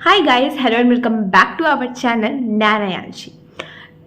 Hi guys, hello and welcome back to our channel Nainayanshi.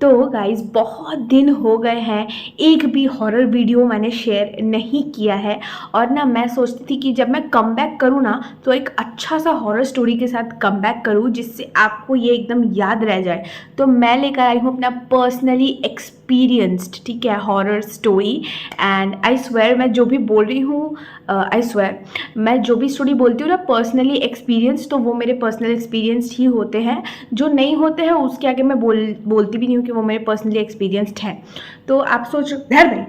तो guys बहुत दिन हो गए हैं, एक भी हॉरर वीडियो मैंने शेयर नहीं किया है। और ना मैं सोचती थी कि जब मैं कम बैक करूँ ना तो एक अच्छा सा हॉरर स्टोरी के साथ कम बैक करूँ जिससे आपको ये एकदम याद रह जाए। तो मैं लेकर आई हूँ अपना पर्सनली एक्सपीरियंस्ड, ठीक है, horror story. And I swear मैं जो भी बोल रही हूँ, आई स्वेयर मैं जो भी स्टोरी बोलती हूँ ना पर्सनली एक्सपीरियंस, तो वो मेरे पर्सनल एक्सपीरियंस ही होते हैं। जो नहीं होते हैं उसके आगे मैं बोलती भी नहीं हूँ कि वो मेरे पर्सनली एक्सपीरियंस्ड हैं। तो आप सोच धर नहीं।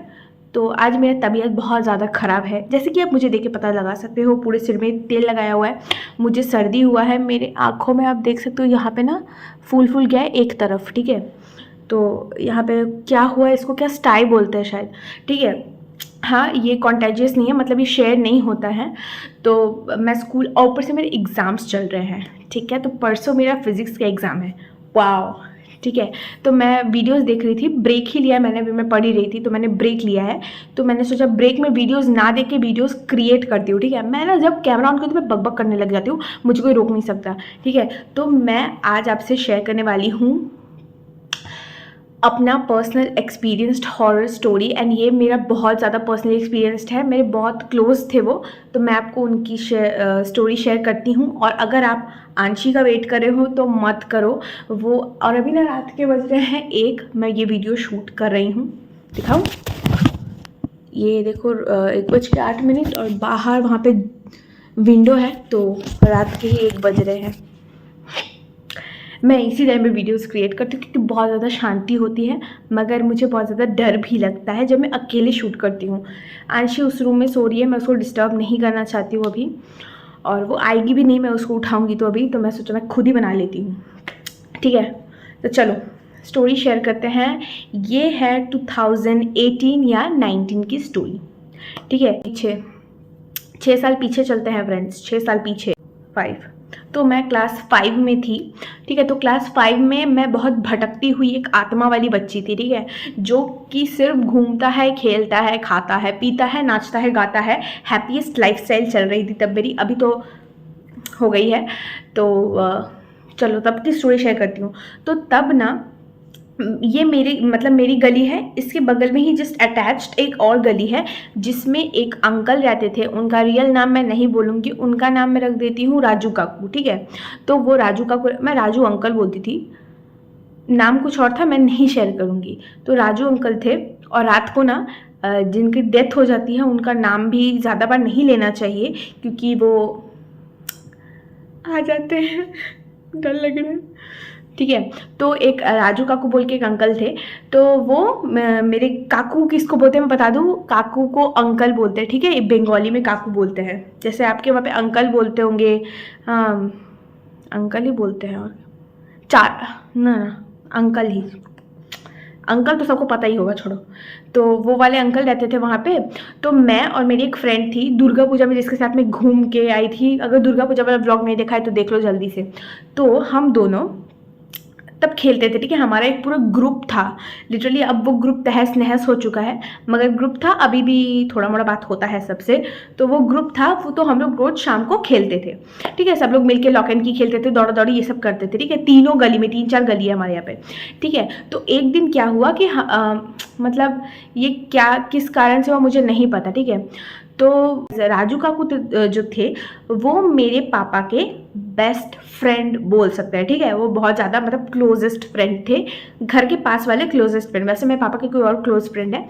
तो आज मेरी तबीयत बहुत ज़्यादा ख़राब है, जैसे कि आप मुझे देख के पता लगा सकते हो। पूरे सिर में तेल लगाया हुआ है, मुझे सर्दी हुआ है, मेरे आँखों में आप देख सकते हो यहाँ पे ना फूल फूल गया है एक तरफ, ठीक है। तो यहाँ पे क्या हुआ है, इसको क्या स्टाई बोलते हैं शायद, ठीक है। हाँ, ये कॉन्टेजियस नहीं है, मतलब ये शेयर नहीं होता है। तो मैं स्कूल और ऊपर से मेरे एग्ज़ाम्स चल रहे हैं, ठीक है। तो परसों मेरा फिज़िक्स का एग्ज़ाम है, वाओ, ठीक है। तो मैं वीडियोस देख रही थी, ब्रेक ही लिया है मैंने, अभी मैं पढ़ ही रही थी तो मैंने ब्रेक लिया है। तो मैंने सोचा ब्रेक में वीडियोस ना देख के वीडियोस क्रिएट करती हूँ, ठीक है। मैं ना जब कैमरा ऑन करती हूँ मैं बकबक करने लग जाती हूँ, मुझे कोई रोक नहीं सकता, ठीक है। तो मैं आज आपसे शेयर करने वाली हूँ अपना personal experienced horror story. And ये मेरा बहुत ज़्यादा पर्सनल एक्सपीरियंस्ड है, मेरे बहुत क्लोज थे वो। तो मैं आपको उनकी स्टोरी शेयर करती हूँ। और अगर आप आंशी का वेट कर रहे हो तो मत करो वो। और अभी ना रात के बज रहे हैं 1, मैं ये वीडियो शूट कर रही हूँ, दिखाऊँ? ये देखो 1:08 और बाहर वहाँ पे विंडो है, तो रात के ही 1 बज रहे हैं। मैं इसी टाइम पे वीडियोस क्रिएट करती हूँ क्योंकि बहुत ज़्यादा शांति होती है, मगर मुझे बहुत ज़्यादा डर भी लगता है जब मैं अकेले शूट करती हूँ। आंशी उस रूम में सो रही है, मैं उसको डिस्टर्ब नहीं करना चाहती हूँ अभी, और वो आएगी भी नहीं, मैं उसको उठाऊँगी तो अभी, तो मैं सोचा मैं खुद ही बना लेती हूँ, ठीक है। तो चलो स्टोरी शेयर करते हैं। ये है 2018 या 19 की स्टोरी, ठीक है। पीछे 6 साल पीछे चलते हैं फ्रेंड्स, 6 साल पीछे, 5। तो मैं क्लास 5 में थी, ठीक है। तो क्लास 5 में मैं बहुत भटकती हुई एक आत्मा वाली बच्ची थी, ठीक है, जो कि सिर्फ घूमता है, खेलता है, खाता है, पीता है, नाचता है, गाता है। हैप्पीएस्ट लाइफस्टाइल चल रही थी तब मेरी, अभी तो हो गई है। तो चलो तब की स्टोरी शेयर करती हूँ। तो तब ना ये मेरी मतलब मेरी गली है, इसके बगल में ही जस्ट अटैच्ड एक और गली है जिसमें एक अंकल रहते थे। उनका रियल नाम मैं नहीं बोलूँगी, उनका नाम मैं रख देती हूँ राजू काकू, ठीक है। तो वो राजू काकू, मैं राजू अंकल बोलती थी, नाम कुछ और था, मैं नहीं शेयर करूँगी। तो राजू अंकल थे। और रात को ना जिनकी डेथ हो जाती है उनका नाम भी ज़्यादा बार नहीं लेना चाहिए क्योंकि वो आ जाते हैं, डर लग रहा है, ठीक है। तो एक राजू काकू बोल के एक अंकल थे। तो वो मेरे काकू किसको बोलते हैं मैं बता दूँ, काकू को अंकल बोलते हैं, ठीक है। बंगाली में काकू बोलते हैं, जैसे आपके वहाँ पे अंकल बोलते होंगे, हाँ अंकल ही बोलते हैं। और चार ना अंकल ही, अंकल तो सबको पता ही होगा, छोड़ो। तो वो वाले अंकल रहते थे वहाँ पे। तो मैं और मेरी एक फ्रेंड थी, दुर्गा पूजा में जिसके साथ में घूम के आई थी। अगर दुर्गा पूजा वाला ब्लॉग नहीं देखा है तो देख लो जल्दी से। तो हम दोनों तब खेलते थे, ठीक है। हमारा एक पूरा ग्रुप था, लिटरली अब वो ग्रुप तहस नहस हो चुका है, मगर ग्रुप था, अभी भी थोड़ा मोड़ा बात होता है सबसे। तो वो ग्रुप था, वो तो हम लोग रोज शाम को खेलते थे, ठीक है। सब लोग मिलके लॉक एंड की खेलते थे, दौड़ा दौड़ी ये सब करते थे, ठीक है। तीनों गली में, 3-4 गली है हमारे यहाँ पे, ठीक है। तो एक दिन क्या हुआ कि मतलब ये क्या किस कारण से हुआ मुझे नहीं पता, ठीक है। तो राजू काकू जो थे वो मेरे पापा के बेस्ट फ्रेंड बोल सकते हैं, ठीक है। वो बहुत ज़्यादा मतलब क्लोजेस्ट फ्रेंड थे, घर के पास वाले क्लोजेस्ट फ्रेंड। वैसे मेरे पापा के कोई और क्लोज फ्रेंड है,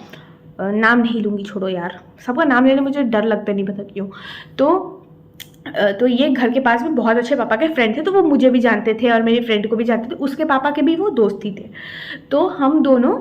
नाम नहीं लूँगी, छोड़ो यार, सबका नाम लेने मुझे डर लगता है, नहीं पता क्यों। तो ये घर के पास में बहुत अच्छे पापा के फ्रेंड थे, तो वो मुझे भी जानते थे और मेरे फ्रेंड को भी जानते थे, उसके पापा के भी वो दोस्त ही थे। तो हम दोनों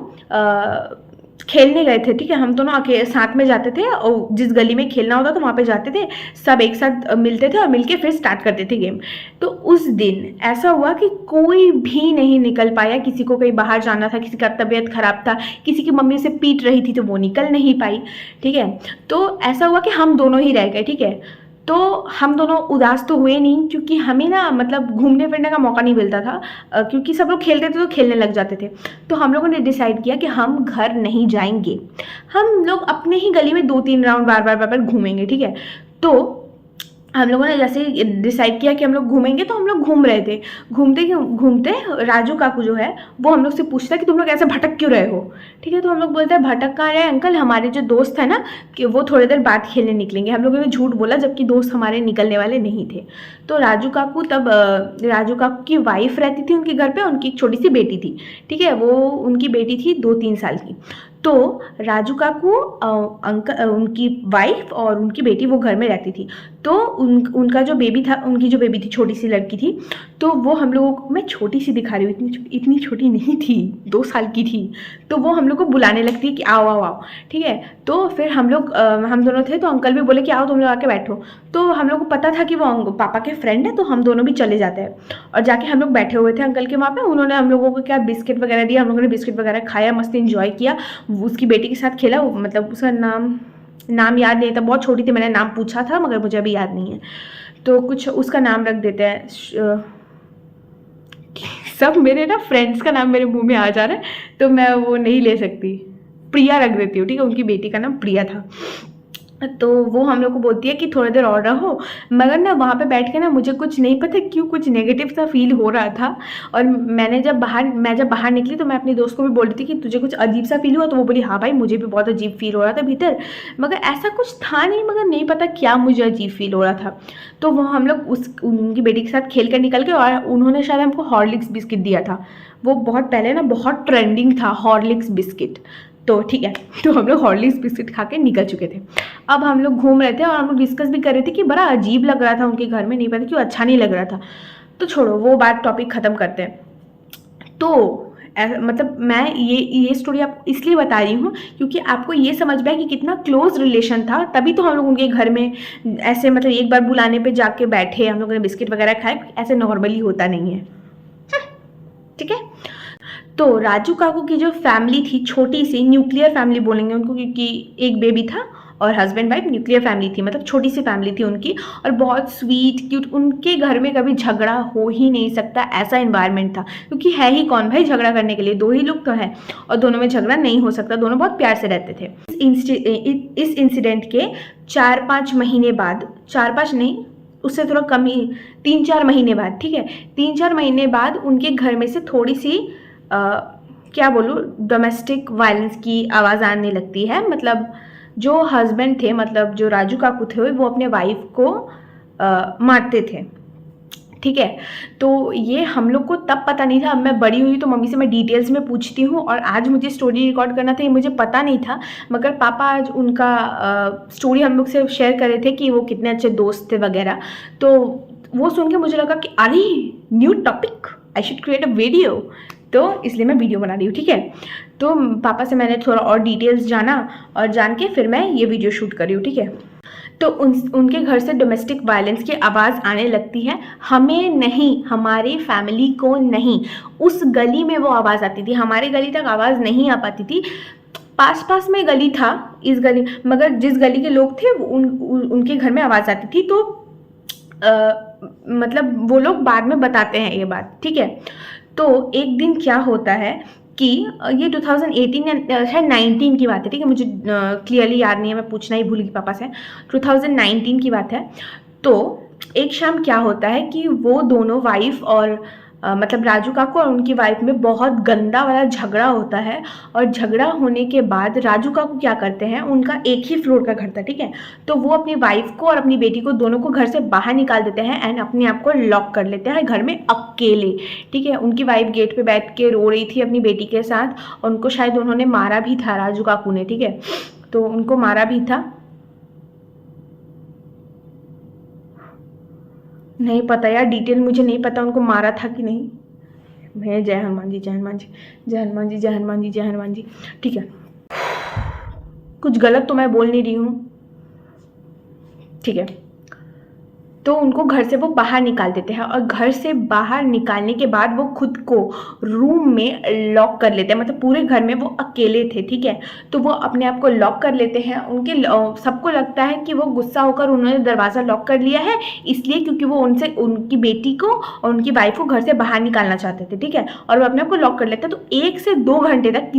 खेलने गए थे, ठीक है। हम दोनों साथ में जाते थे और जिस गली में खेलना होता था वहाँ पे जाते थे, सब एक साथ मिलते थे और मिलके फिर स्टार्ट करते थे गेम। तो उस दिन ऐसा हुआ कि कोई भी नहीं निकल पाया, किसी को कहीं बाहर जाना था, किसी का तबीयत खराब था, किसी की मम्मी से पीट रही थी तो वो निकल नहीं पाई, ठीक है। तो ऐसा हुआ कि हम दोनों ही रह गए, ठीक है। तो हम दोनों उदास तो हुए नहीं क्योंकि हमें ना मतलब घूमने फिरने का मौका नहीं मिलता था, क्योंकि सब लोग खेलते थे तो खेलने लग जाते थे। तो हम लोगों ने डिसाइड किया कि हम घर नहीं जाएंगे, हम लोग अपने ही गली में 2-3 राउंड बार बार घूमेंगे, ठीक है। तो हम लोगों ने जैसे ही डिसाइड किया कि हम लोग घूमेंगे, तो हम लोग घूम रहे थे। घूमते घूमते राजू काकू जो है वो हम लोग से पूछता है कि तुम लोग ऐसे भटक क्यों रहे हो। ठीक है, तो हम लोग बोलते हैं भटक कहाँ रहे हैं अंकल, हमारे जो दोस्त है ना कि वो थोड़ी देर बाद खेलने निकलेंगे। हम लोगों ने झूठ बोला जबकि दोस्त हमारे निकलने वाले नहीं थे। तो राजू काकू तब राजू काकू की वाइफ रहती थी उनके घर पे, उनकी एक छोटी सी बेटी थी। ठीक है, वो उनकी बेटी थी 2-3 साल की। तो राजू काकू उनकी वाइफ और उनकी बेटी वो घर में रहती थी। तो उनका जो बेबी था, उनकी जो बेबी थी, छोटी सी लड़की थी, तो वो हम लोगों को, मैं छोटी सी दिखा रही हूँ, इतनी छोटी नहीं थी, 2 साल की थी। तो वो हम लोग को बुलाने लगती है कि आओ आओ आओ। ठीक है, तो फिर हम लोग हम दोनों थे, तो अंकल भी बोले कि आओ तुम लोग आके बैठो। तो हम लोग को पता था कि वो पापा के फ्रेंड है, तो हम दोनों भी चले जाते हैं। और जाके हम लोग बैठे हुए थे अंकल के वहाँ पे। उन्होंने हम लोगों को क्या बिस्किट वगैरह दिया, हम लोगों ने बिस्किट वगैरह खाया, मस्त इंजॉय किया, उसकी बेटी के साथ खेला। मतलब उसका नाम याद नहीं था, बहुत छोटी थी, मैंने नाम पूछा था मगर मुझे अभी याद नहीं है, तो कुछ उसका नाम रख देते हैं। सब मेरे ना फ्रेंड्स का नाम मेरे मुंह में आ जा रहा है, तो मैं वो नहीं ले सकती, प्रिया रख देती हूँ। ठीक है, उनकी बेटी का नाम प्रिया था। तो वो हम लोग को बोलती है कि थोड़ी देर और रहो। मगर ना वहाँ पे बैठ के ना मुझे कुछ नहीं पता क्यों कुछ नेगेटिव सा फील हो रहा था। और मैं जब बाहर निकली तो मैं अपनी दोस्त को भी बोल रही थी कि तुझे कुछ अजीब सा फील हुआ, तो वो बोली हाँ भाई मुझे भी बहुत अजीब फील हो रहा था भीतर, मगर ऐसा कुछ था नहीं, मगर नहीं पता क्या मुझे अजीब फील हो रहा था। तो वो हम लोग उनकी बेटी के साथ खेल कर निकल गए, और उन्होंने शायद हमको हॉर्लिक्स बिस्किट दिया था। वो बहुत पहले ना बहुत ट्रेंडिंग था हॉर्लिक्स बिस्किट। तो ठीक है, तो हम लोग हॉर्लिक्स बिस्किट खा के निकल चुके थे। अब हम लोग घूम रहे थे और हम लोग डिस्कस भी कर रहे थे कि बड़ा अजीब लग रहा था उनके घर में, नहीं पता क्यों अच्छा नहीं लग रहा था। तो छोड़ो वो बात, टॉपिक ख़त्म करते हैं। तो मतलब मैं ये स्टोरी आपको इसलिए बता रही हूँ क्योंकि आपको ये समझ में आए कि कितना क्लोज रिलेशन था। तभी तो हम लोग उनके घर में ऐसे मतलब एक बार बुलाने पे जाके बैठे, हम लोगों ने बिस्किट वगैरह खाए, ऐसे नॉर्मली होता नहीं है। ठीक है, तो राजू काकू की जो फैमिली थी, छोटी सी न्यूक्लियर फैमिली बोलेंगे उनको, क्योंकि एक बेबी था और हस्बैंड वाइफ, न्यूक्लियर फैमिली थी, मतलब छोटी सी फैमिली थी उनकी, और बहुत स्वीट क्यूट। उनके घर में कभी झगड़ा हो ही नहीं सकता, ऐसा इन्वायरमेंट था, क्योंकि है ही कौन भाई झगड़ा करने के लिए, 2 ही लोग तो हैं, और दोनों में झगड़ा नहीं हो सकता, दोनों बहुत प्यार से रहते थे। इस इंसिडेंट के 4-5 महीने बाद, 4-5 नहीं, उससे थोड़ा कम ही, 3-4 महीने बाद, ठीक है, 3-4 महीने बाद उनके घर में से थोड़ी सी क्या बोलूँ, डोमेस्टिक वायलेंस की आवाज़ आने लगती है। मतलब जो हस्बैंड थे, मतलब जो राजू काकू थे, वो अपने वाइफ को मारते थे। ठीक है, तो ये हम लोग को तब पता नहीं था। अब मैं बड़ी हुई तो मम्मी से मैं डिटेल्स में पूछती हूँ, और आज मुझे स्टोरी रिकॉर्ड करना था, ये मुझे पता नहीं था। मगर पापा आज उनका स्टोरी हम लोग से शेयर कर रहे थे कि वो कितने अच्छे दोस्त थे वगैरह। तो वो सुन के मुझे लगा कि अरे new topic, I should create a video, तो इसलिए मैं वीडियो बना रही हूँ। ठीक है, तो पापा से मैंने थोड़ा और डिटेल्स जाना, और जान के फिर मैं ये वीडियो शूट कर रही हूँ। ठीक है, तो उनके घर से डोमेस्टिक वायलेंस की आवाज़ आने लगती है। हमें नहीं, हमारी फैमिली को नहीं, उस गली में वो आवाज़ आती थी, हमारे गली तक आवाज़ नहीं आ पाती थी। पास पास में गली था, इस गली, मगर जिस गली के लोग थे उनके घर में आवाज़ आती थी। तो मतलब वो लोग बाद में बताते हैं ये बात। ठीक है, तो एक दिन क्या होता है कि ये 2018 है, 19 की बात है। ठीक है, मुझे क्लियरली याद नहीं है, मैं पूछना ही भूल गई पापा से। 2019 की बात है। तो एक शाम क्या होता है कि वो दोनों वाइफ और मतलब राजू काकू और उनकी वाइफ में बहुत गंदा वाला झगड़ा होता है। और झगड़ा होने के बाद राजू काकू क्या करते हैं, उनका एक ही फ्लोर का घर था। ठीक है, तो वो अपनी वाइफ को और अपनी बेटी को दोनों को घर से बाहर निकाल देते हैं एंड अपने आप को लॉक कर लेते हैं घर में अकेले। ठीक है, उनकी वाइफ गेट पे बैठ के रो रही थी अपनी बेटी के साथ, और उनको शायद उन्होंने मारा भी था, राजू काकू ने। ठीक है, तो उनको मारा भी था, नहीं पता यार, डिटेल मुझे नहीं पता उनको मारा था कि नहीं। मैं जय हनुमान जी, जय हनुमान जी, जय हनुमान जी, जय हनुमान जी, जय हनुमान जी। ठीक है, कुछ गलत तो मैं बोल नहीं रही हूँ। ठीक है, तो उनको घर से वो बाहर निकाल देते हैं, और घर से बाहर निकालने के बाद वो खुद को रूम में लॉक कर लेते हैं। मतलब पूरे घर में वो अकेले थे। ठीक है, तो वो अपने आप को लॉक कर लेते हैं। उनके सबको लगता है कि वो गुस्सा होकर उन्होंने दरवाज़ा लॉक कर लिया है, इसलिए क्योंकि वो उनसे उनकी बेटी को और उनकी वाइफ को घर से बाहर निकालना चाहते थे। ठीक है, और वो अपने आप को लॉक कर लेते हैं। तो 1 से 2 घंटे तक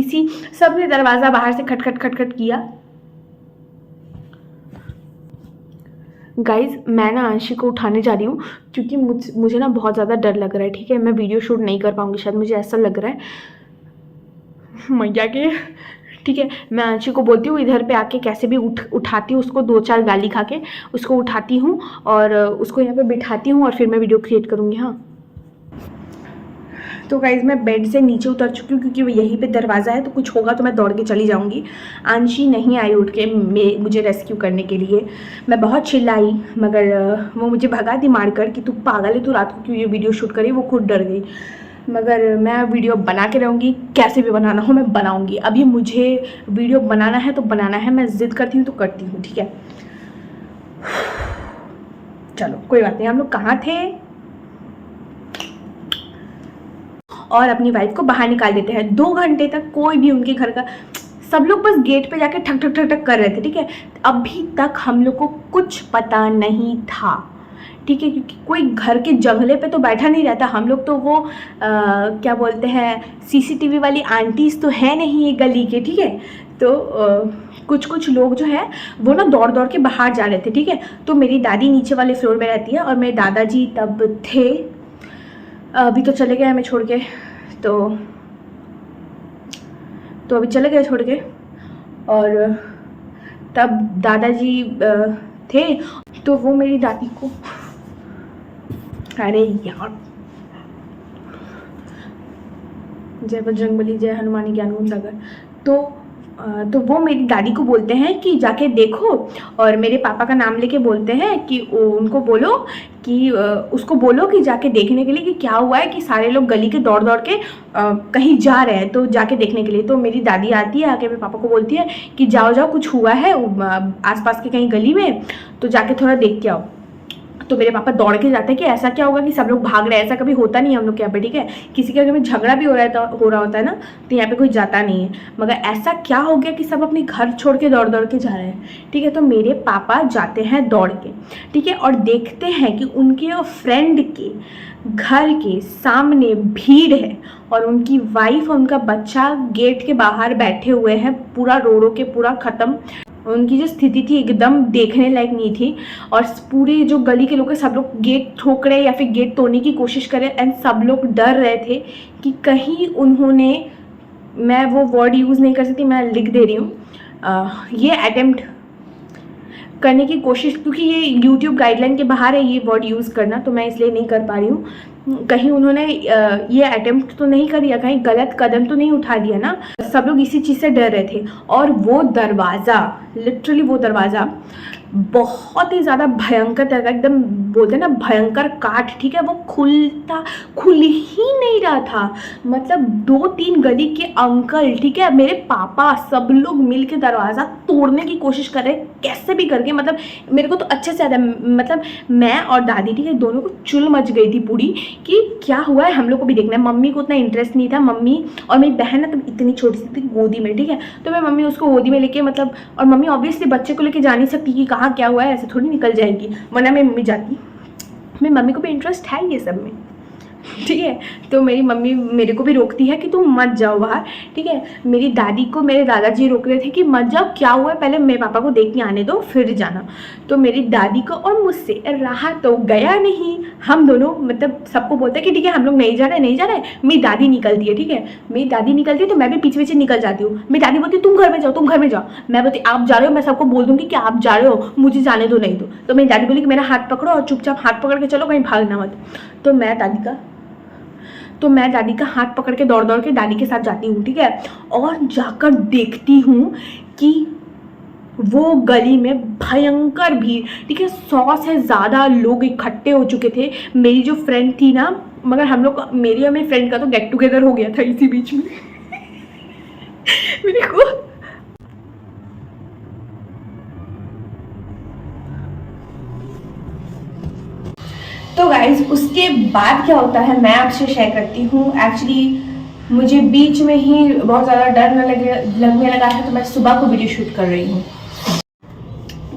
सबने दरवाज़ा बाहर से खटखट खटखट किया, गाइज मैं ना अंशी को उठाने जा रही हूँ क्योंकि मुझे ना बहुत ज़्यादा डर लग रहा है, ठीक है। मैं वीडियो शूट नहीं कर पाऊँगी शायद, मुझे ऐसा लग रहा है मैया के, ठीक है। मैं अंशी को बोलती हूँ इधर पे आके कैसे भी उठाती हूँ उसको, 2-4 गाली खा के उसको उठाती हूँ और उसको यहाँ पे बिठाती हूँ और फिर मैं वीडियो क्रिएट करूँगी। हाँ तो गाइज़ मैं बेड से नीचे उतर चुकी हूँ क्योंकि यहीं पे दरवाज़ा है, तो कुछ होगा तो मैं दौड़ के चली जाऊँगी। अंशी नहीं आई उठ के मुझे रेस्क्यू करने के लिए। मैं बहुत चिल्लाई मगर वो मुझे भगा दी मार कर कि तू पागल है, तू रात को क्यों ये वीडियो शूट करी। वो खुद डर गई। मगर मैं वीडियो बना के रहूँगी, कैसे भी बनाना हो मैं बनाऊँगी। अभी मुझे वीडियो बनाना है तो बनाना है, मैं ज़िद करती हूँ तो करती हूँ, ठीक है। चलो कोई बात नहीं। हम लोग कहाँ थे, और अपनी वाइफ को बाहर निकाल देते हैं। 2 घंटे तक कोई भी उनके घर का, सब लोग बस गेट पे जाके ठक ठक ठक ठक कर रहे थे, ठीक है। अभी तक हम लोग को कुछ पता नहीं था, ठीक है, क्योंकि कोई घर के जंगले पे तो बैठा नहीं रहता। हम लोग तो वो क्या बोलते हैं, सीसीटीवी वाली आंटीज तो है नहीं ये गली के, ठीक है। तो कुछ कुछ लोग जो है वो ना दौड़ दौड़ के बाहर जा रहे थे, ठीक है। तो मेरी दादी नीचे वाले फ्लोर में रहती है और मेरे दादाजी तब थे, अभी तो चले गए हमें छोड़ के, तो अभी चले गए छोड़ के। और तब दादाजी थे, तो वो मेरी दादी को, अरे यार, जय बजरंगबली जय हनुमान ज्ञान गुण सागर। तो वो मेरी दादी को बोलते हैं कि जाके देखो, और मेरे पापा का नाम लेके बोलते हैं कि उनको बोलो कि उसको बोलो कि जाके देखने के लिए कि क्या हुआ है, कि सारे लोग गली के दौड़ दौड़ के कहीं जा रहे हैं, तो जाके देखने के लिए। तो मेरी दादी आती है, आके मेरे पापा को बोलती है कि जाओ जाओ कुछ हुआ है आसपास के कहीं गली में, तो जाके थोड़ा देख के आओ। तो मेरे पापा दौड़ के जाते हैं कि ऐसा क्या होगा कि सब लोग भाग रहे हैं। ऐसा कभी होता नहीं है हम लोग के यहाँ पे, ठीक है। किसी के घर में झगड़ा भी हो रहा होता है ना, तो यहाँ पे कोई जाता नहीं है। मगर ऐसा क्या हो गया कि सब अपने घर छोड़ के दौड़ दौड़ के जा रहे हैं, ठीक है। तो मेरे पापा जाते हैं दौड़ के, ठीक है, और देखते हैं कि उनके फ्रेंड के घर के सामने भीड़ है और उनकी वाइफ और उनका बच्चा गेट के बाहर बैठे हुए हैं, पूरा रो रो के पूरा ख़त्म। उनकी जो स्थिति थी एकदम देखने लायक नहीं थी। और पूरे जो गली के लोग हैं सब लोग गेट ठोक रहे या फिर गेट तोड़ने की कोशिश कर रहे, एंड सब लोग डर रहे थे कि कहीं उन्होंने, मैं वो वर्ड यूज़ नहीं कर सकती, मैं लिख दे रही हूँ, ये अटेम्प्ट करने की कोशिश, क्योंकि ये यूट्यूब गाइडलाइन के बाहर है ये वर्ड यूज़ करना, तो मैं इसलिए नहीं कर पा रही हूँ। कहीं उन्होंने ये अटेम्प्ट तो नहीं कर दिया, कहीं गलत कदम तो नहीं उठा दिया ना। सब लोग इसी चीज़ से डर रहे थे। और वो दरवाज़ा, लिटरली वो दरवाज़ा बहुत ही ज़्यादा भयंकर तरह का, एकदम बोलते हैं ना भयंकर काठ, ठीक है, वो खुल ही नहीं रहा था। मतलब 2-3 गली के अंकल, ठीक है, मेरे पापा, सब लोग मिल के दरवाज़ा तोड़ने की कोशिश कर रहे कैसे भी करके। मतलब मेरे को तो अच्छे से याद है, मतलब मैं और दादी, ठीक है, दोनों को चुल मच गई थी पूरी कि क्या हुआ है, हम लोग को भी देखना है। मम्मी को उतना इंटरेस्ट नहीं था, मम्मी और मेरी बहन है तब इतनी छोटी सी थी गोदी में, ठीक है। तो मैं मम्मी उसको गोदी में लेके, मतलब, और मम्मी ऑब्वियसली बच्चे को लेके जा नहीं सकती कि कहाँ क्या हुआ है, ऐसे थोड़ी निकल जाएगी, वरना मेरी मम्मी जाती। मेरी मम्मी को भी इंटरेस्ट है ये सब में, ठीक है। तो मेरी मम्मी मेरे को भी रोकती है कि तुम मत जाओ बाहर, ठीक है। मेरी दादी को मेरे दादाजी रोक रहे थे कि मत जाओ, क्या हुआ है, पहले मेरे पापा को देख के आने दो फिर जाना। तो मेरी दादी को और मुझसे रहा तो गया नहीं। हम दोनों, मतलब सबको बोलते हैं कि ठीक है हम लोग नहीं जा रहे। मेरी दादी निकलती है, ठीक है, मेरी दादी निकलती है तो मैं भी पीछे पीछे निकल जाती हूँ। मेरी दादी बोलती तुम घर में जाओ। मैं बोलती आप जा रहे हो, मैं सबको बोल दूँगी कि आप जा रहे हो, मुझे जाने दो नहीं दो। तो मेरी दादी बोली कि मेरा हाथ पकड़ो और चुपचाप हाथ पकड़ के चलो, कहीं भागना मत। तो मैं दादी का हाथ पकड़ के दौड़ दौड़ के दादी के साथ जाती हूँ, ठीक है। और जाकर देखती हूँ कि वो गली में भयंकर भीड़, ठीक है, 100 से ज़्यादा लोग इकट्ठे हो चुके थे। मेरी जो फ्रेंड थी ना, मगर हम लोग, मेरी और मेरी फ्रेंड का तो गेट टुगेदर हो गया था इसी बीच में मेरे को तो गाइज उसके बाद क्या होता है मैं आपसे शेयर करती हूँ। एक्चुअली मुझे बीच में ही बहुत ज़्यादा डर लगने लगा है, तो मैं सुबह को वीडियो शूट कर रही हूँ।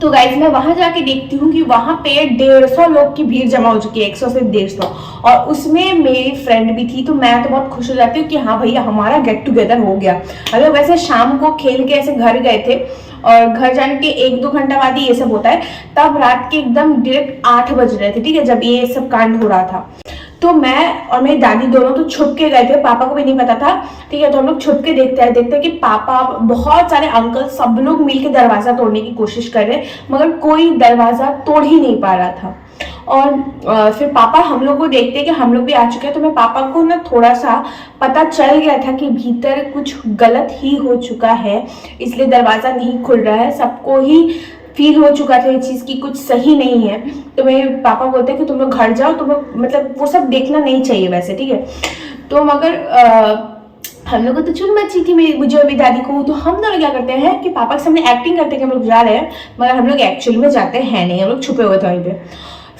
तो गाइज मैं वहाँ जाके देखती हूँ कि वहाँ पे 150 लोग की भीड़ जमा हो चुकी है, 100 से 150, और उसमें मेरी फ्रेंड भी थी। तो मैं तो बहुत खुश हो जाती हूँ कि हाँ भैया हमारा गेट टुगेदर हो गया। अगर वैसे शाम को खेल के ऐसे घर गए थे और घर जाने के 1-2 घंटा बाद ही ये सब होता है। तब रात के एकदम डायरेक्ट 8 बज रहे थे, ठीक है, जब ये सब कांड हो रहा था। तो मैं और मेरी दादी दोनों तो छुप के गए थे, पापा को भी नहीं पता था, ठीक है। तो हम लोग छुप के देखते हैं कि पापा, बहुत सारे अंकल, सब लोग मिलके दरवाजा तोड़ने की कोशिश कर रहे, मगर कोई दरवाजा तोड़ ही नहीं पा रहा था। और फिर पापा हम लोग को देखते हैं कि हम लोग भी आ चुके हैं। तो मैं पापा को ना थोड़ा सा पता चल गया था कि भीतर कुछ गलत ही हो चुका है, इसलिए दरवाजा नहीं खुल रहा है। सबको ही फील हो चुका था ये चीज़ की कुछ सही नहीं है। तो मेरे पापा बोलते हैं कि तुम लोग घर जाओ, तुम लोग मतलब वो सब देखना नहीं चाहिए वैसे, ठीक है। तो मगर हम लोग को तो चुन मची थी मुझे और मेरी दादी को। तो हम लोग क्या करते हैं कि पापा के सामने एक्टिंग करते हैं कि हम लोग जा रहे हैं, मगर हम लोग एक्चुअली में जाते हैं नहीं, हम लोग छुपे हुए थे वहीं पे।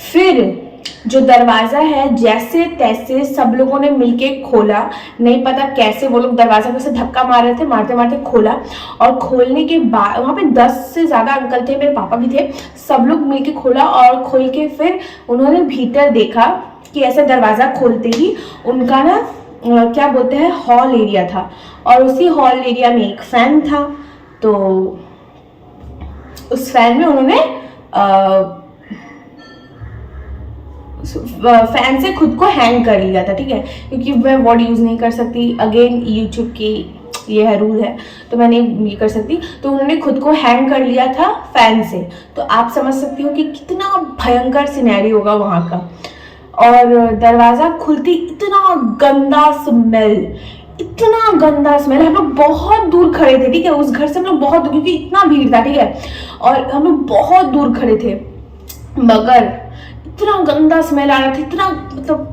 फिर जो दरवाजा है जैसे तैसे सब लोगों ने मिलके खोला, नहीं पता कैसे वो लोग दरवाजा को से धक्का मार रहे थे, मारते मारते खोला। और खोलने के बाद वहाँ पे 10 से ज़्यादा अंकल थे, मेरे पापा भी थे, सब लोग मिलके खोला। और खोल के फिर उन्होंने भीतर देखा कि ऐसा दरवाज़ा खोलते ही उनका ना क्या बोलते हैं, हॉल एरिया था। और उसी हॉल एरिया में एक फ़ैन था। तो उस फैन में उन्होंने फैन से खुद को हैंग कर लिया था, ठीक है, क्योंकि मैं वर्ड यूज़ नहीं कर सकती, अगेन यूट्यूब की ये है रूल है, तो मैं नहीं ये कर सकती। तो उन्होंने खुद को हैंग कर लिया था फैन से। तो आप समझ सकती हो कि कितना भयंकर सिनेरियो होगा वहाँ का। और दरवाज़ा खुलती इतना गंदा स्मेल, इतना गंदा स्मेल। हम लोग बहुत दूर खड़े थे, ठीक है, उस घर से हम लोग बहुत दूर, क्योंकि इतना भीड़ था, ठीक है, और हम लोग बहुत दूर खड़े थे, मगर इतना गंदा स्मेल आ रहा था, इतना मतलब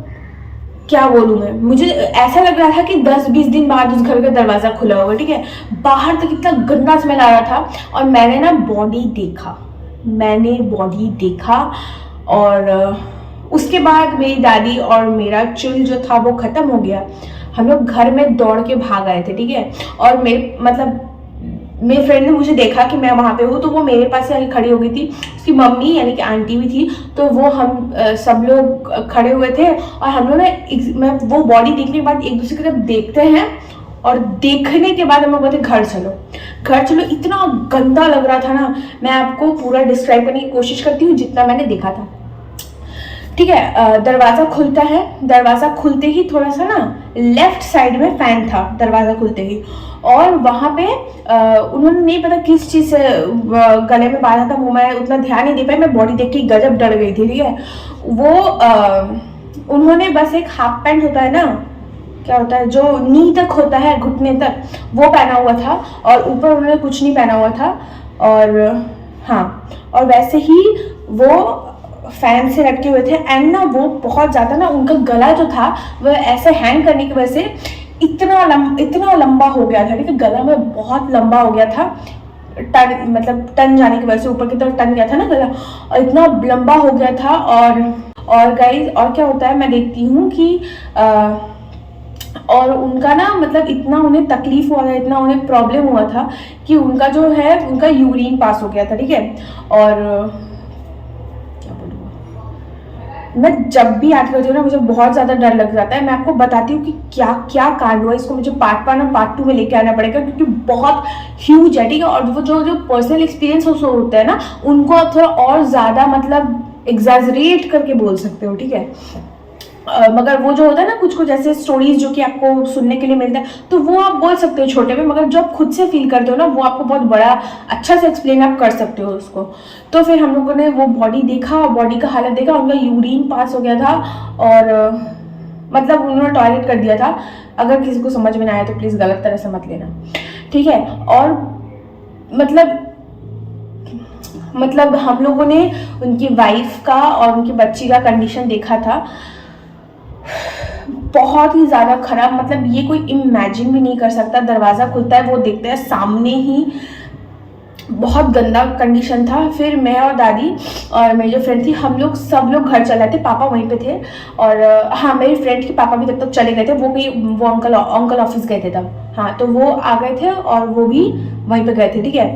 क्या बोलूँ मैं, मुझे ऐसा लग रहा था कि 10-20 दिन बाद उस घर का दरवाज़ा खुला होगा, ठीक है। बाहर तक इतना गंदा स्मेल आ रहा था। और मैंने ना बॉडी देखा और उसके बाद मेरी दादी और मेरा चिल जो था वो ख़त्म हो गया। हम लोग घर में दौड़ के भाग आए थे, ठीक है। और मेरे फ्रेंड ने मुझे देखा कि मैं वहाँ पे हूँ, तो वो मेरे पास से आके खड़ी हो गई थी। उसकी मम्मी यानी कि आंटी भी थी, तो वो हम सब लोग खड़े हुए थे। और हम लोग ना वो बॉडी देखने के बाद एक दूसरे की तरफ देखते हैं, और देखने के बाद हम लोग बोलते घर चलो। इतना गंदा लग रहा था ना, मैं आपको पूरा डिस्क्राइब करने की कोशिश करती हूँ जितना मैंने देखा था, ठीक है। दरवाज़ा खुलता है, दरवाज़ा खुलते ही थोड़ा सा ना लेफ्ट साइड में फैन था दरवाज़ा खुलते ही। और वहाँ पे उन्होंने नहीं पता किस चीज़ से गले में बांधा था, वो मैं उतना ध्यान नहीं दे पाई, मैं बॉडी देख के गजब डर गई थी, ठीक है। वो उन्होंने बस एक हाफ पैंट होता है ना, क्या होता है जो नी तक होता है, घुटने तक, वो पहना हुआ था, और ऊपर उन्होंने कुछ नहीं पहना हुआ था। और हाँ, और वैसे ही वो फैन से लटके हुए थे। एंड ना वो बहुत ज़्यादा ना उनका गला जो था वह ऐसे हैंग करने की वजह से इतना लंबा हो गया था, ठीक है, गला में बहुत लंबा हो गया था, टन जाने की वजह से ऊपर की तरफ टन गया था ना गला, और इतना लंबा हो गया था। और गाइस, और क्या होता है, मैं देखती हूँ कि और उनका ना मतलब इतना उन्हें तकलीफ हुआ था, इतना उन्हें प्रॉब्लम हुआ था कि उनका जो है उनका यूरिन पास हो गया था, ठीक है। और मैं जब भी याद करती हूँ ना मुझे बहुत ज़्यादा डर लग जाता है। मैं आपको बताती हूँ कि क्या क्या कांड हुआ, इसको मुझे पार्ट 2 में लेके आना पड़ेगा, क्योंकि बहुत ह्यूज है, ठीक है। और वो जो पर्सनल एक्सपीरियंस होता है ना, उनको आप थोड़ा और ज़्यादा मतलब एग्जैजरेट करके बोल सकते हो, ठीक है। मगर वो जो होता है ना कुछ ऐसे स्टोरीज जो कि आपको सुनने के लिए मिलता है, तो वो आप बोल सकते हो छोटे में, मगर जब खुद से फील करते हो ना, वो आपको बहुत बड़ा अच्छा से एक्सप्लेन आप कर सकते हो उसको। तो फिर हम लोगों ने वो बॉडी देखा, बॉडी का हालत देखा, उनका यूरिन पास हो गया था, और मतलब उन्होंने टॉयलेट कर दिया था। अगर किसी को समझ में ना आया तो प्लीज़ गलत तरह से मत लेना, ठीक है। और मतलब हम लोगों ने उनकी वाइफ का और उनकी बच्ची का कंडीशन देखा था, बहुत ही ज़्यादा खराब, मतलब ये कोई इमेजिन भी नहीं कर सकता। दरवाज़ा खुलता है, वो देखते हैं सामने ही बहुत गंदा कंडीशन था। फिर मैं और दादी और मेरी जो फ्रेंड थी, हम लोग सब लोग घर चले थे, पापा वहीं पे थे। और हाँ, मेरी फ्रेंड के पापा भी तब तक चले गए थे, वो अंकल ऑफिस गए थे तब, हाँ, तो वो आ गए थे और वो भी वहीं पे गए थे, ठीक है।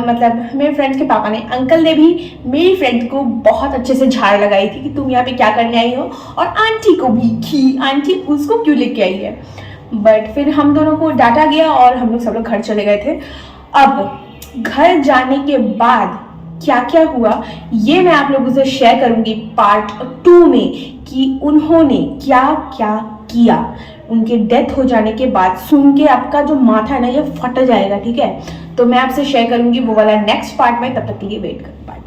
मतलब मेरे फ्रेंड्स के पापा ने, अंकल ने भी मेरी फ्रेंड को बहुत अच्छे से झाड़ लगाई थी कि तुम यहाँ पे क्या करने आई हो, और आंटी को भी कि आंटी उसको क्यों लेके आई है। बट फिर हम दोनों को डांटा गया और हम लोग सब लोग घर चले गए थे। अब घर जाने के बाद क्या क्या हुआ ये मैं आप लोगों से शेयर करूंगी पार्ट 2 में, कि उन्होंने क्या क्या किया। उनके डेथ हो जाने के बाद सुन के आपका जो माथा है ना ये फट जाएगा, ठीक है। तो मैं आपसे शेयर करूंगी वो वाला नेक्स्ट पार्ट में, तब तक के लिए वेट कर। बाय।